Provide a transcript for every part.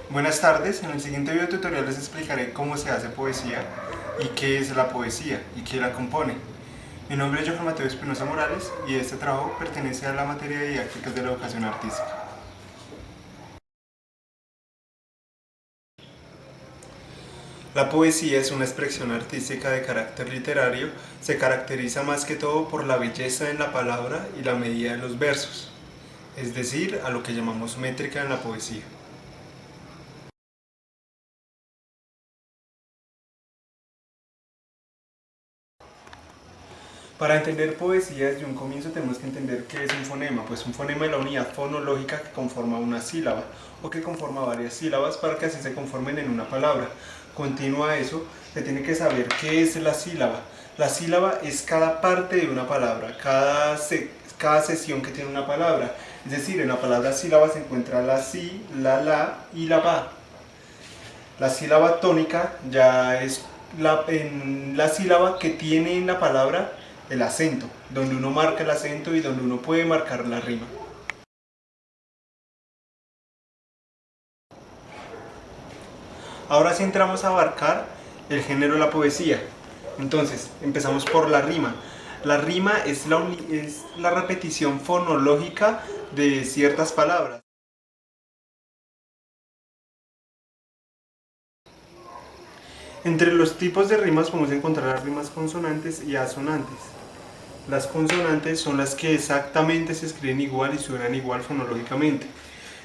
Buenas tardes, en el siguiente video tutorial les explicaré cómo se hace poesía y qué es la poesía y qué la compone. Mi nombre es Johan Mateo Espinosa Morales y este trabajo pertenece a la materia de didácticas de la educación artística. La poesía es una expresión artística de carácter literario, se caracteriza más que todo por la belleza en la palabra y la medida de los versos, es decir, a lo que llamamos métrica en la poesía. Para entender poesía desde un comienzo tenemos que entender qué es un fonema. Pues un fonema es la unidad fonológica que conforma una sílaba o que conforma varias sílabas para que así se conformen en una palabra. Continuo a eso, se tiene que saber qué es la sílaba. La sílaba es cada parte de una palabra, cada sección que tiene una palabra. Es decir, en la palabra sílaba se encuentra la si, la y la ba. La sílaba tónica ya es la sílaba que tiene en la palabra el acento, donde uno marca el acento y donde uno puede marcar la rima. Ahora sí entramos a abarcar el género de la poesía. Entonces, empezamos por la rima. La rima es la repetición fonológica de ciertas palabras. Entre los tipos de rimas podemos encontrar las rimas consonantes y asonantes. Las consonantes son las que exactamente se escriben igual y suenan igual fonológicamente.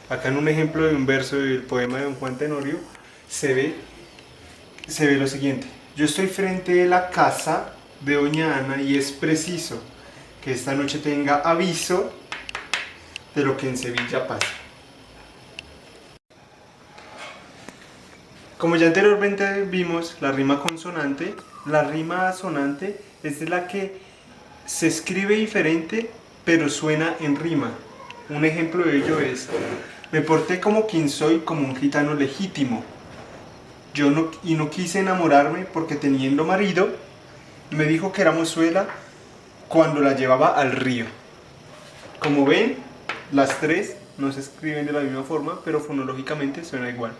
Acá en un ejemplo de un verso del poema de Don Juan Tenorio se ve lo siguiente. Yo estoy frente de la casa de Doña Ana y es preciso que esta noche tenga aviso de lo que en Sevilla pasa. Como ya anteriormente vimos, la rima consonante, la rima asonante es la que se escribe diferente, pero suena en rima. Un ejemplo de ello es: me porté como quien soy, como un gitano legítimo. No quise enamorarme porque teniendo marido, me dijo que era mozuela cuando la llevaba al río. Como ven, las tres no se escriben de la misma forma, pero fonológicamente suena igual.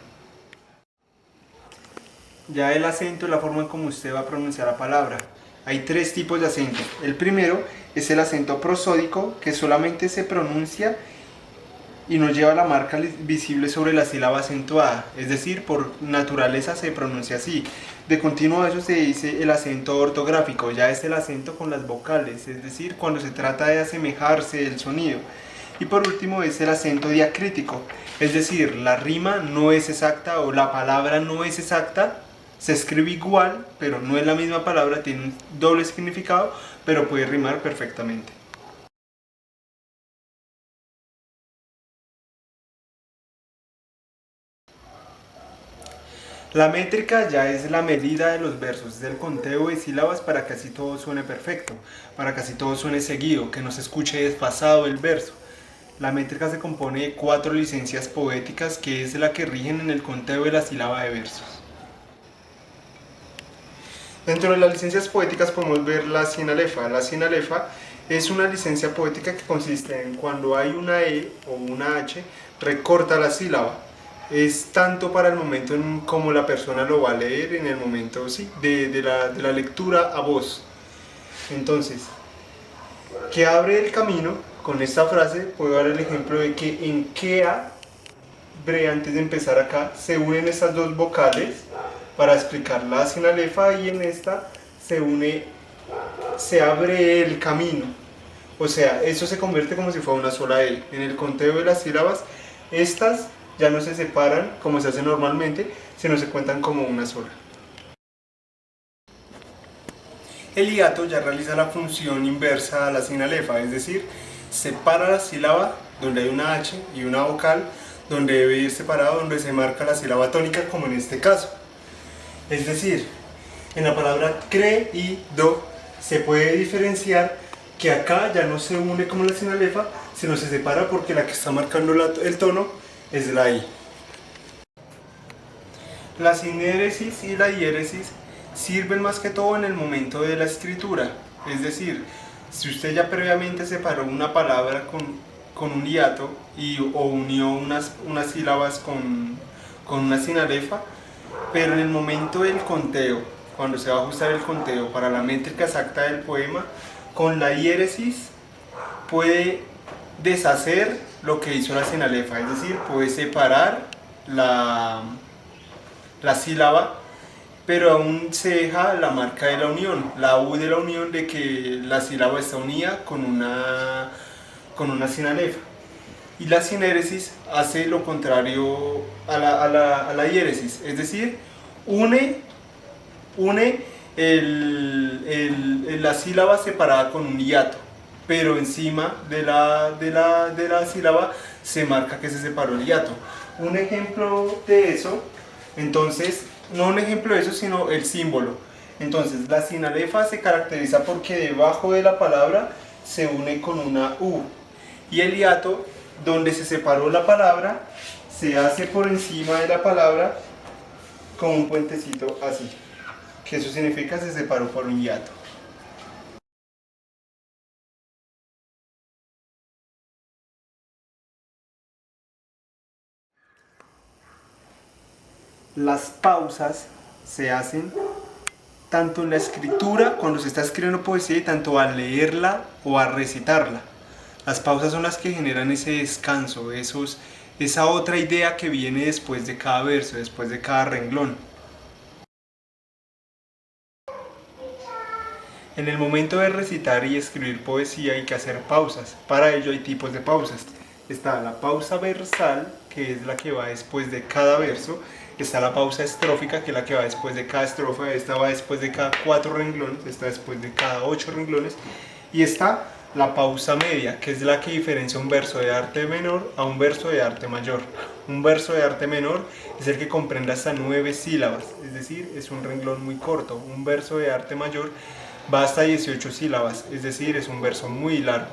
Ya el acento es la forma en cómo usted va a pronunciar la palabra. Hay tres tipos de acento. El primero es el acento prosódico, que solamente se pronuncia y no lleva la marca visible sobre la sílaba acentuada, es decir, por naturaleza se pronuncia así. De continuo a eso se dice el acento ortográfico, ya es el acento con las vocales, es decir, cuando se trata de asemejarse el sonido. Y por último es el acento diacrítico, es decir, la rima no es exacta o la palabra no es exacta, se escribe igual, pero no es la misma palabra, tiene un doble significado, pero puede rimar perfectamente. La métrica ya es la medida de los versos, es el conteo de sílabas para que así todo suene perfecto, para que así todo suene seguido, que no se escuche desfasado el verso. La métrica se compone de 4 licencias poéticas, que es la que rigen en el conteo de la sílaba de versos. Dentro de las licencias poéticas podemos ver la sinalefa. La sinalefa es una licencia poética que consiste en cuando hay una E o una H, recorta la sílaba. Es tanto para el momento en como la persona lo va a leer, en el momento sí, de la lectura a voz. Entonces, que abre el camino, con esta frase puedo dar el ejemplo de que en que antes de empezar acá, se unen estas dos vocales para explicar la sinalefa y en esta se abre el camino. O sea, eso se convierte como si fuera una sola E. En el conteo de las sílabas, estas ya no se separan como se hace normalmente, sino se cuentan como una sola. El hiato ya realiza la función inversa a la sinalefa, es decir, separa la sílaba donde hay una H y una vocal, donde debe ir separado, donde se marca la sílaba tónica, como en este caso. Es decir, en la palabra creído se puede diferenciar que acá ya no se une como la sinalefa, sino se separa porque la que está marcando el tono es la I. La sinéresis y la diéresis sirven más que todo en el momento de la escritura. Es decir, si usted ya previamente separó una palabra con un hiato o unió unas sílabas con una sinalefa, pero en el momento del conteo, cuando se va a ajustar el conteo para la métrica exacta del poema, con la diéresis puede deshacer lo que hizo la sinalefa, es decir, puede separar la sílaba, pero aún se deja la marca de la unión, la U de la unión, de que la sílaba está unida con una sinalefa. Y la sinéresis hace lo contrario a la diéresis, es decir, une la sílaba separada con un hiato, pero encima de la sílaba se marca que se separó el hiato. Un ejemplo de eso, entonces, no un ejemplo de eso, sino el símbolo. Entonces, la sinalefa se caracteriza porque debajo de la palabra se une con una U, y el hiato, donde se separó la palabra, se hace por encima de la palabra con un puentecito así, que eso significa se separó por un hiato. Las pausas se hacen tanto en la escritura, cuando se está escribiendo poesía, y tanto al leerla o a recitarla. Las pausas son las que generan ese descanso, esa otra idea que viene después de cada verso, después de cada renglón. En el momento de recitar y escribir poesía hay que hacer pausas. Para ello hay tipos de pausas. Está la pausa versal, que es la que va después de cada verso. Está la pausa estrófica, que es la que va después de cada estrofa. Esta va después de cada 4 renglones, esta después de cada 8 renglones. Y está la pausa media, que es la que diferencia un verso de arte menor a un verso de arte mayor. Un verso de arte menor es el que comprende hasta 9 sílabas, es decir, es un renglón muy corto. Un verso de arte mayor va hasta 18 sílabas, es decir, es un verso muy largo.